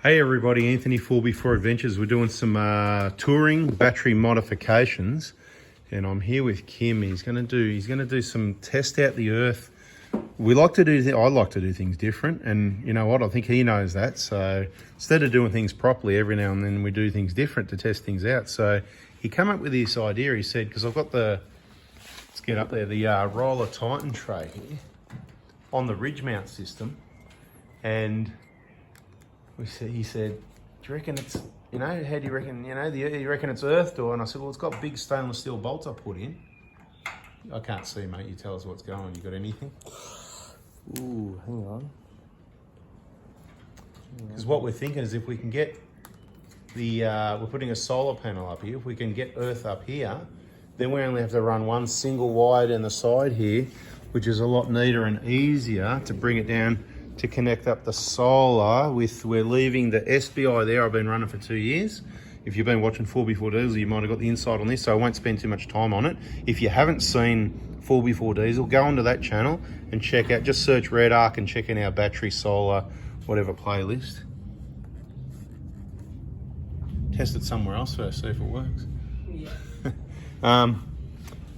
Hey everybody, Anthony 4x4 Adventures. We're doing some touring battery modifications, and I'm here with Kim. He's gonna do some test out the earth. I like to do things different, and you know what? I think he knows that. So instead of doing things properly, every now and then we do things different to test things out. So he came up with this idea. He said, because I've got the Roller Titan tray here on the ridge mount system, and he said, do you reckon it's, how do you reckon, you reckon it's earthed or? And I said, well, it's got big stainless steel bolts I put in. I can't see, mate. You tell us what's going on. You got anything? Ooh, hang on. Because what we're thinking is if we can get we're putting a solar panel up here. If we can get earth up here, then we only have to run one single wire down the side here, which is a lot neater and easier to bring it down to connect up the solar with. We're leaving the SBI there. I've been running for 2 years. If you've been watching 4x4 Diesel, you might have got the insight on this, so I won't spend too much time on it. If you haven't seen 4x4 Diesel, go onto that channel and check out, just search Redarc and check in our battery, solar, whatever playlist. Test it somewhere else first, see if it works. Yeah.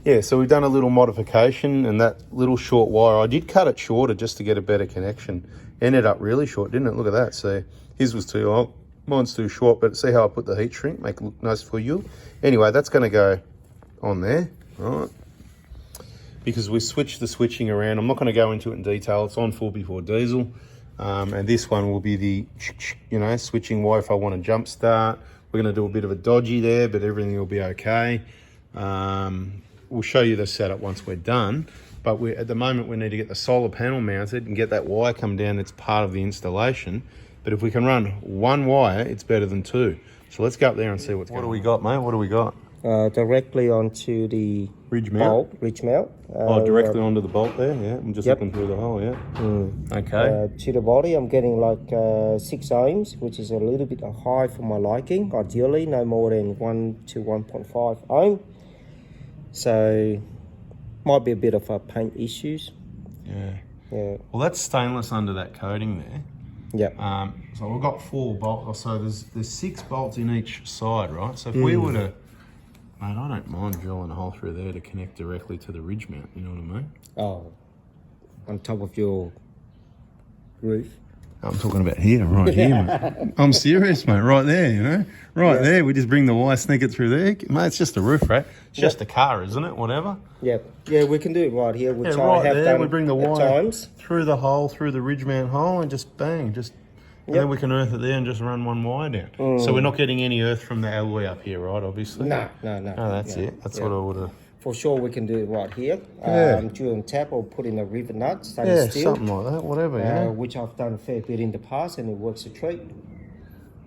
Yeah, so we've done a little modification, and that little short wire, I did cut it shorter just to get a better connection. Ended up really short, didn't it? Look at that. So his was too long, mine's too short, but see how I put the heat shrink, make it look nice for you. Anyway, that's gonna go on there, right? Because we switched the switching around. I'm not gonna go into it in detail. It's on 4x4 Diesel. And this one will be the, switching wire if I want to jump start. We're gonna do a bit of a dodgy there, but everything will be okay. We'll show you the setup once we're done, but at the moment we need to get the solar panel mounted and get that wire come down that's part of the installation. But if we can run one wire, it's better than two. So let's go up there and see what's going on. What do we got, mate? What do we got? Directly onto the ridge mount. Directly onto the bolt there, yeah. I'm just looking through the hole, yeah. Okay. To the body, I'm getting like 6 ohms, which is a little bit high for my liking. Ideally, no more than 1 to 1.5 ohm. So, might be a bit of a paint issues. Yeah. Yeah. Well, that's stainless under that coating there. Yep. So we've got 4 bolts. So there's 6 bolts in each side, right? So if we were to, mate, I don't mind drilling a hole through there to connect directly to the ridge mount. You know what I mean? Oh, on top of your roof. I'm talking about here, right here, mate. I'm serious, mate. Right there, right there. We just bring the wire, sneak it through there, mate. It's just a roof rack. It's just a car, isn't it? Whatever. Yep. Yeah, we can do it right here. Which right I have there. done We bring the wire times through the hole, through the ridge mount hole, and just bang, and then we can earth it there and just run one wire down. So we're not getting any earth from the alloy up here, right? Obviously. No. Oh, that's it. That's what I would have. For sure, we can do it right here. During tap or put in a rivet nut, stainless steel. Something like that, whatever, which I've done a fair bit in the past, and it works a treat.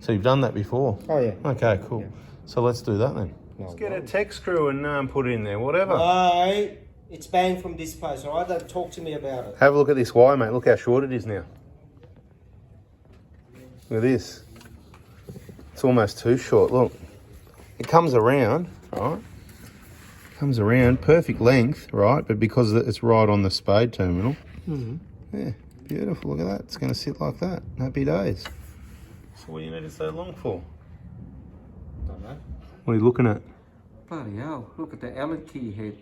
So you've done that before? Oh, yeah. Okay, cool. Yeah. So let's do that then. Let's get a tech screw and put it in there, whatever. Right. It's banned from this place, all right? Don't talk to me about it. Have a look at this wire, mate. Look how short it is now. Look at this. It's almost too short. Look. It comes around, right? Comes around, perfect length, right? But because it's right on the spade terminal. Yeah, beautiful. Look at that. It's going to sit like that. Happy days. So what do you need it so long for? Don't know. What are you looking at? Bloody hell. Look at the Allen key head.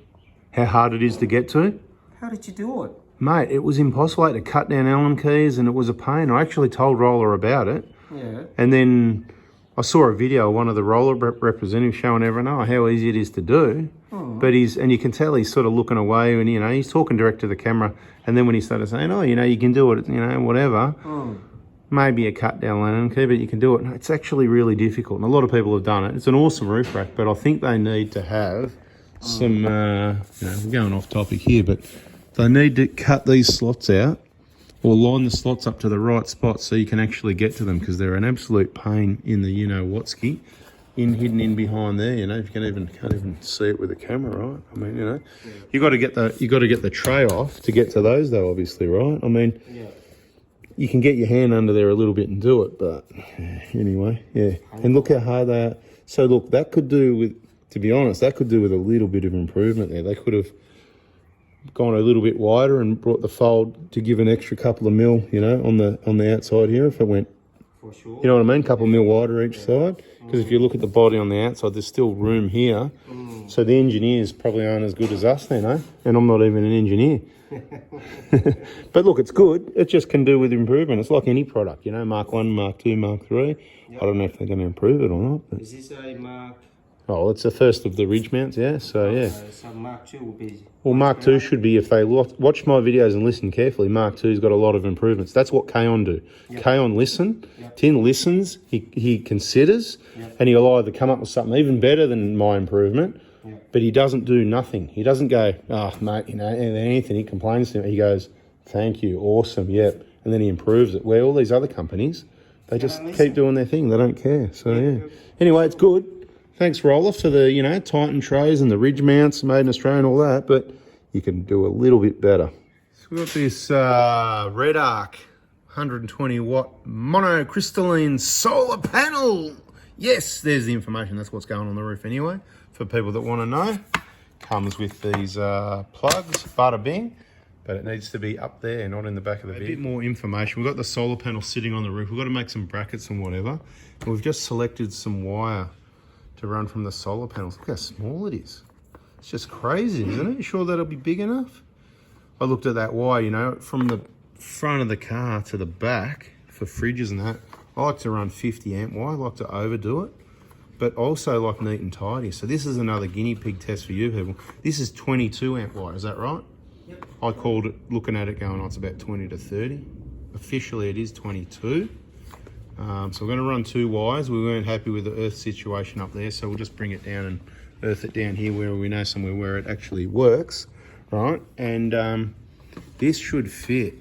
How hard it is to get to? How did you do it? Mate, it was impossible. I had to cut down Allen keys and it was a pain. I actually told Roller about it. Yeah. And then I saw a video of one of the Roller representatives showing everyone how easy it is to do. But and you can tell he's sort of looking away and, he's talking direct to the camera. And then when he started saying, you can do it, whatever. Maybe a cut down Allen key, but you can do it. It's actually really difficult. And a lot of people have done it. It's an awesome roof rack, but I think they need to have some, we're going off topic here, but they need to cut these slots out or line the slots up to the right spot so you can actually get to them, because they're an absolute pain in the you-know-what-ski, hidden in behind there. You can't even see it with the camera, right? I mean, you got to get the tray off to get to those, though, obviously, right? I mean, you can get your hand under there a little bit and do it, but anyway, yeah. And look how hard they are. So look, that could do with, to be honest, that could do with a little bit of improvement there. They could have gone a little bit wider and brought the fold to give an extra couple of mil, on the outside here if it went For sure. You know what I mean? Couple mil wider each side. Because if you look at the body on the outside, there's still room here. So the engineers probably aren't as good as us then, eh? And I'm not even an engineer. But look, it's good. It just can do with improvement. It's like any product, you know, Mark 1, Mark 2, Mark 3. Yep. I don't know if they're going to improve it or not. But... Is this a Mark? Oh, it's the first of the ridge mounts, yeah. So, yeah. So Mark 2 will be... Well, Mark 2 should be, if they watch my videos and listen carefully, Mark 2's got a lot of improvements. That's what Kaon do. Yep. Kaon listen. Yep. Tin listens, he considers, yep. And he'll either come up with something even better than my improvement, yep. But he doesn't do nothing. He doesn't go, oh, mate, you know, and Anthony complains to him. He goes, thank you, awesome, yep. And then he improves it. Where all these other companies, they just keep doing their thing. They don't care. So, yeah. Anyway, it's good. Thanks, Roller, for the, you know, Titan trays and the ridge mounts made in Australia and all that, but you can do a little bit better. So we've got this Redarc 120 watt monocrystalline solar panel. Yes, there's the information. That's what's going on the roof anyway, for people that want to know. Comes with these plugs, bada bing, but it needs to be up there, not in the back of the vehicle. A bit more information. We've got the solar panel sitting on the roof. We've got to make some brackets and whatever. And we've just selected some wire to run from the solar panels. Look how small it is. It's just crazy, isn't it? You sure that'll be big enough? I looked at that wire, you know, from the front of the car to the back for fridges and that. I like to run 50 amp wire. I like to overdo it, but also like neat and tidy. So this is another guinea pig test for you people. This is 22 amp wire, is that right? Yep. I called it, looking at it going, oh, it's about 20 to 30. Officially it is 22. So we're going to run 2 wires. We weren't happy with the earth situation up there, so we'll just bring it down and earth it down here where we know somewhere where it actually works, right? And this should fit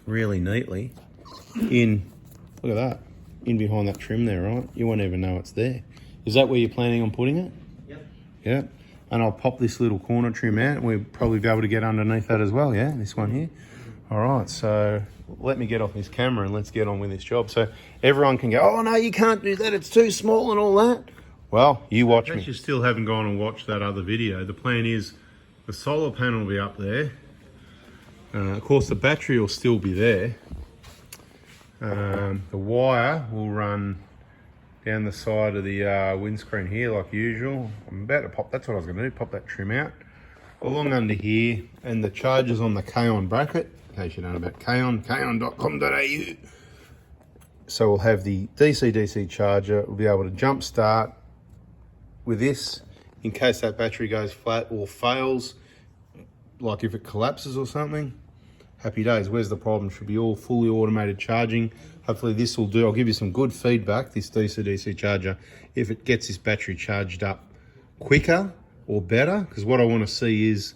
really neatly in, look at that, in behind that trim there, right? You won't even know it's there. Is that where you're planning on putting it? Yep. Yeah. And I'll pop this little corner trim out and we'll probably be able to get underneath that as well, yeah? This one here. All right, so let me get off this camera and let's get on with this job. So everyone can go, oh no, you can't do that, it's too small and all that. Well, you watch me. In case you still haven't gone and watched that other video, the plan is the solar panel will be up there. Of course, the battery will still be there. The wire will run down the side of the windscreen here like usual. I'm about to pop, that's what I was going to do, pop that trim out. Along under here, and the charger's on the Kaon bracket, in case you don't know about Kaon, kaon.com.au. So we'll have the DC-DC charger. We'll be able to jump start with this in case that battery goes flat or fails, like if it collapses or something. Happy days. Where's the problem? Should be all fully automated charging. Hopefully this will do. I'll give you some good feedback, this DC-DC charger, if it gets this battery charged up quicker or better, because what I want to see is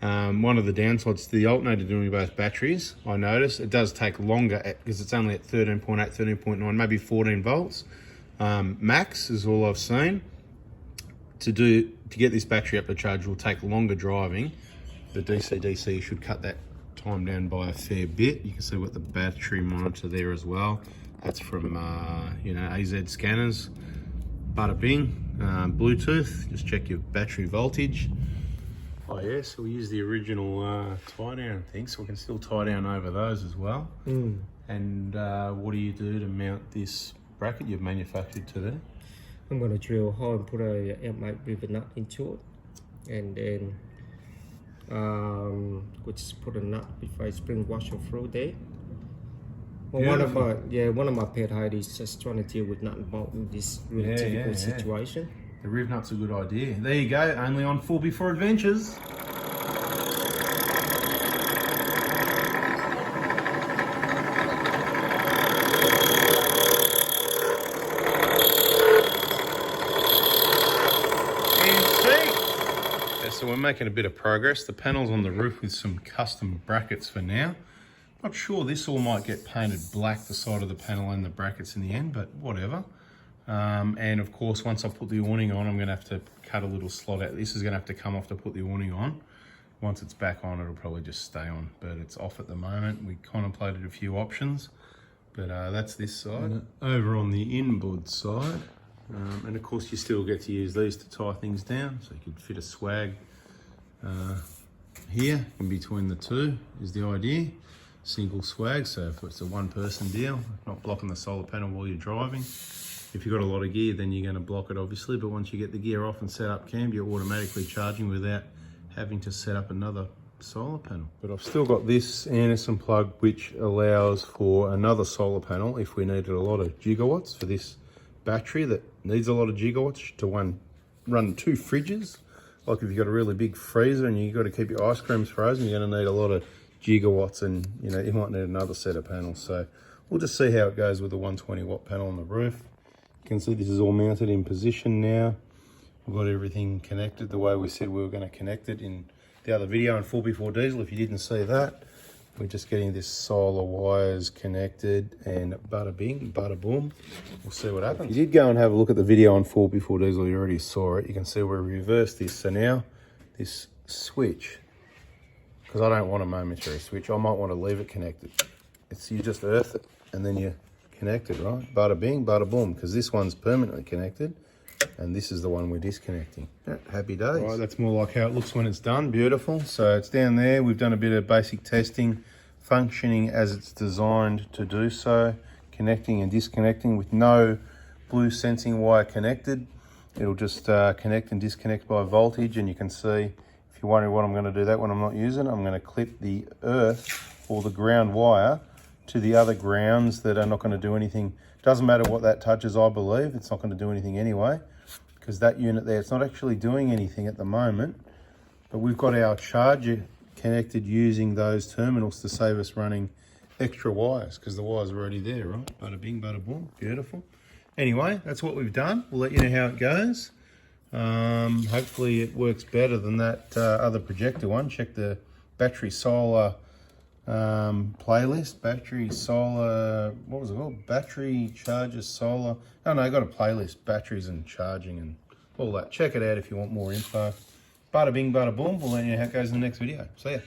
one of the downsides to the alternator doing both batteries. I notice it does take longer because it's only at 13.8, 13.9, maybe 14 volts max is all I've seen. To get this battery up to charge will take longer driving. The DC-DC should cut that time down by a fair bit. You can see what the battery monitor there as well. That's from you know, AZ scanners. Bada bing. Bluetooth, just check your battery voltage. Oh yeah, so we use the original tie down thing, so we can still tie down over those as well. And what do you do to mount this bracket you've manufactured to there? I'm going to drill a hole and put a M8 rivet nut into it, and then we'll just put a nut with a spring washer through there. Well, one of my pet hate is just trying to deal with nut and bolt in this really difficult situation. The riv nut's a good idea. There you go, only on Full Before Adventures. So we're making a bit of progress. The panel's on the roof with some custom brackets for now. Not sure, this all might get painted black, the side of the panel and the brackets in the end, but whatever. And of course, once I put the awning on, I'm going to have to cut a little slot out. This is going to have to come off to put the awning on. Once it's back on, it'll probably just stay on, but it's off at the moment. We contemplated a few options, but that's this side. Over on the inboard side, and of course you still get to use these to tie things down, so you can fit a swag here in between the two is the idea. single swag, so if it's a one person deal, not blocking the solar panel while you're driving. If you've got a lot of gear, then you're going to block it obviously, but once you get the gear off and set up cam, you're automatically charging without having to set up another solar panel. But I've still got this Anderson plug which allows for another solar panel if we needed a lot of gigawatts for this battery that needs a lot of gigawatts to run 2 fridges. Like if you've got a really big freezer and you've got to keep your ice creams frozen, you're going to need a lot of gigawatts, and you know you might need another set of panels. So we'll just see how it goes with the 120 watt panel on the roof. You can see this is all mounted in position now. We've got everything connected the way we said we were going to connect it in the other video on 4x4 diesel. If you didn't see that, we're just getting this solar wires connected, and bada bing, bada boom. We'll see what happens. If you did go and have a look at the video on 4x4 diesel, you already saw it. You can see we reversed this. So now this switch, because I don't want a momentary switch, I might want to leave it connected. It's, you just earth it and then you connect it, right? Bada bing, bada boom, because this one's permanently connected and this is the one we're disconnecting. Yeah, happy days. Right, that's more like how it looks when it's done. Beautiful. So it's down there. We've done a bit of basic testing, functioning as it's designed to do so, connecting and disconnecting with no blue sensing wire connected. It'll just connect and disconnect by voltage, and you can see, if you're wondering what I'm going to do that when I'm not using it, I'm going to clip the earth or the ground wire to the other grounds that are not going to do anything. Doesn't matter what that touches, I believe. It's not going to do anything anyway, because that unit there, it's not actually doing anything at the moment. But we've got our charger connected using those terminals to save us running extra wires, because the wires are already there, right? Bada bing, bada boom. Beautiful. Anyway, that's what we've done. We'll let you know how it goes. Hopefully it works better than that other projector one. Check the battery solar playlist. Battery solar, what was it called? Battery charger solar. Oh no, I got a playlist, batteries and charging and all that. Check it out if you want more info. Bada bing, bada boom. We'll let you know how it goes in the next video. See ya.